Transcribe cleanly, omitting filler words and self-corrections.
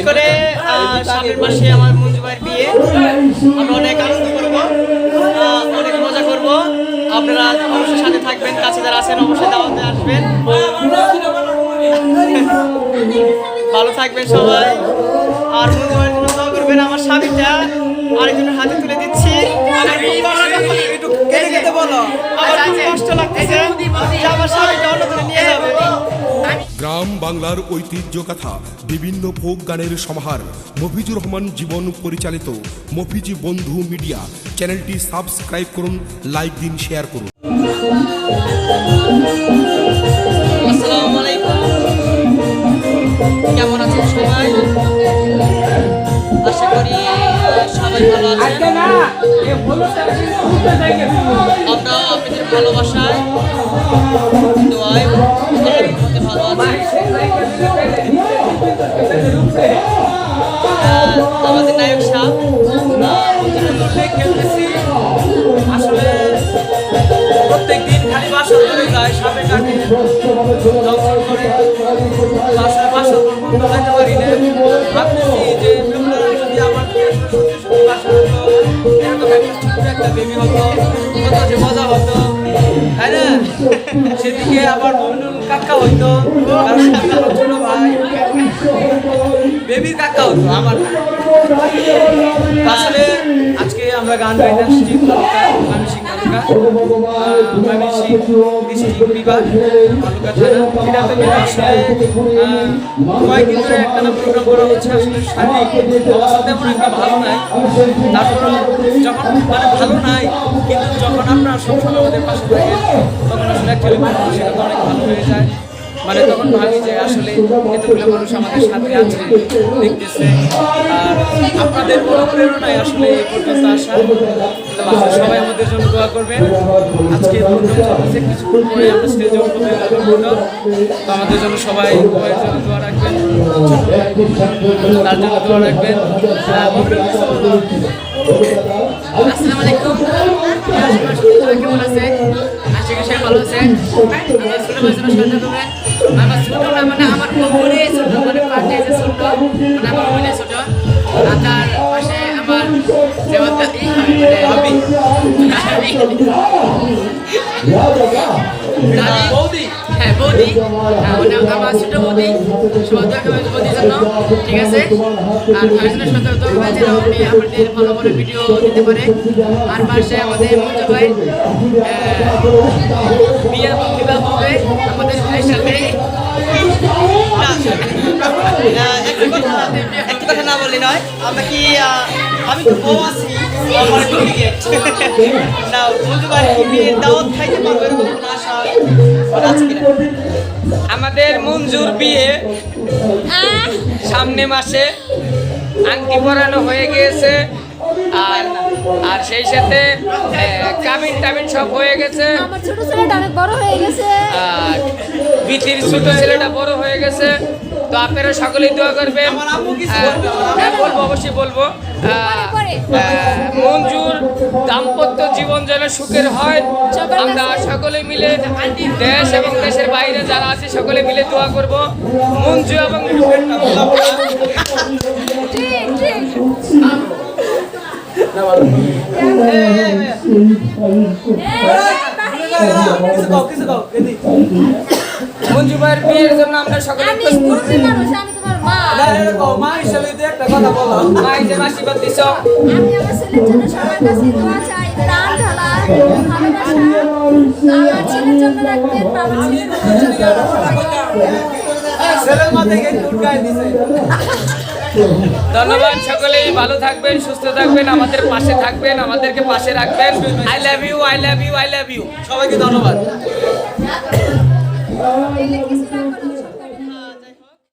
করে সামনের মাসে আমার মঞ্জু ভাইয়ের বিয়ে, আমরা অনেক আনন্দ করবো, অনেক মজা করবো। আপনারা অবশ্যই সাথে থাকবেন, কাছে যারা আছেন অবশ্যই দাওয়াতে আসবেন। ভালো থাকবেন সবাই, আর মঞ্জু ভাইয়ের জন্য দোয়া করবেন। আমার স্বামীটা আরেকজনের হাতে তুলে দিচ্ছি। আমার খুব কষ্ট লাগতেছে যে আমার স্বামীটা অন্যজনে নিয়ে যাবে। গ্রাম বাংলার ঐতিহ্য কথা, বিভিন্ন ফোক গানের সমাহার, মফিজুর রহমান জীবন পরিচালিত মফিজি বন্ধু মিডিয়া চ্যানেলটি সাবস্ক্রাইব করুন, লাইক দিন, শেয়ার করুন। আসসালামু আলাইকুম, কেমন আছেন সবাই? আশা করি সবাই ভালো আছেন। আমরা আপনাদের ভালোবাসায় দোয়ায় ভালো আছি। আমাদের নায়ক সাহেব খেলতেছি, আসলে প্রত্যেক দিন খালি বাসর করে যায়, সাপে কাটে দংশন করে, আসলে বাসর করতে পারি না। ভাবতেছি যে যদি আমার বাসর হতো, এরকম একটা ছোট্ট একটা বেবি হতো, কত যে মজা হতো, তাই না? সেদিকে আবার কাকা হইতো, ছোট ভাই বেবির কাকা হতো আমার। আসলে আজকে আমরা গান গাইতে আসছি ময়মনসিংহ তালুকা, ময়মনসিংহ ডিস্ট্রিক্ট বিভাগ তালুকা থানা। এটাতে আসলে কয়েকদিন ধরে একটা প্রোগ্রাম করা হচ্ছে। আসলে শারীরিক অবস্থা তেমন একটা ভালো নাই, তারপর যখন মানে ভালো নাই, কিন্তু যখন আপনারা সবসময় আমাদের পাশে থাকেন তখন আসলে অ্যাকচুয়ালি সেটা তো অনেক ভালো হয়ে যায়। মানে তখন ভাবি যে আসলে এতগুলো মানুষ আমাদের সাথে আছে, দেখতেছে, আর আপনাদের অনুপ্রেরণায় আসলে এই পর্যন্ত আসা। সবাই আমাদের জন্য দোয়া করবেন। আজকে চলতেছে, কিছুক্ষণ পরে আমরা স্টেজে উঠবো, তো আমাদের জন্য সবাই সবাইয়ের জন্য দোয়া রাখবেন, তার জন্য দোয়া রাখবেন। আসসালামু আলাইকুম, কেমন আছে? আশা করি সবাই ভালো আছে। আমার ছোট মানে আমার কোমরে ছোট, মানে পাটে যে ছোট, মানে আমার মনে ছোট, আর তার পাশে আমার যেমন হবি বৌদি, হ্যাঁ বৌদি, মানে আমার ছোট বৌদি, বৌদির জন্য ঠিক আছে। আর ভাইয়ের জন্য সতর্ক হবে যেন উনি আমাদের ভালো ভালো ভিডিও দিতে পারে। আর পাশে আমাদের মঞ্জু ভাই বিয়ে বিবাহ হবে আমাদের ভাইয়ের সাথে। একটা কথা না বললে নয়, আমরা কি আমি তো বউ আছি না, মঞ্জু ভাই বিয়ের দাওয়াত খাইতে পারবো এরকম কোনো আশা আছে কিনা? আমাদের মঞ্জুর বিয়ে সামনে মাসে, আংটি পরানো হয়ে গিয়েছে, আর আর সেই সাথে কামিন টামিন সব হয়ে গেছে। আমার ছোট ছেলেটা অনেক বড় হয়ে গেছে, আর বিথির ছোট ছেলেটা বড় হয়ে গেছে। তো আপনারা সকলেই দোয়া করবেন। বলবো, অবশ্যই বলবো, মঞ্জুর দাম্পত্য জীবন যেন সুখের হয়। আমরা সকলে মিলে দেশ এবং দেশের বাইরে যারা আছে সকলে মিলে দোয়া করব মঞ্জু এবং মঞ্জু ভাইয়ের বিয়ের জন্য আমরা সকলে মা হিসেবে একটা কথা বলো, মা হিসেবে আশীর্বাদ দিছ। আমি আমার ছেলের জন্য সবার কাছে দোয়া চাই, প্রাণ ঢালা ভালোবাসা আমার ছেলের জন্য রাখবেন। ছেলের মা থেকে টুটকাই দিছে। ধন্যবাদ, সকলেই ভালো থাকবেন, সুস্থ থাকবেন, আমাদের পাশে থাকবেন, আমাদেরকে পাশে রাখবেন। I love you, I love you, I love you. সবাইকে ধন্যবাদ।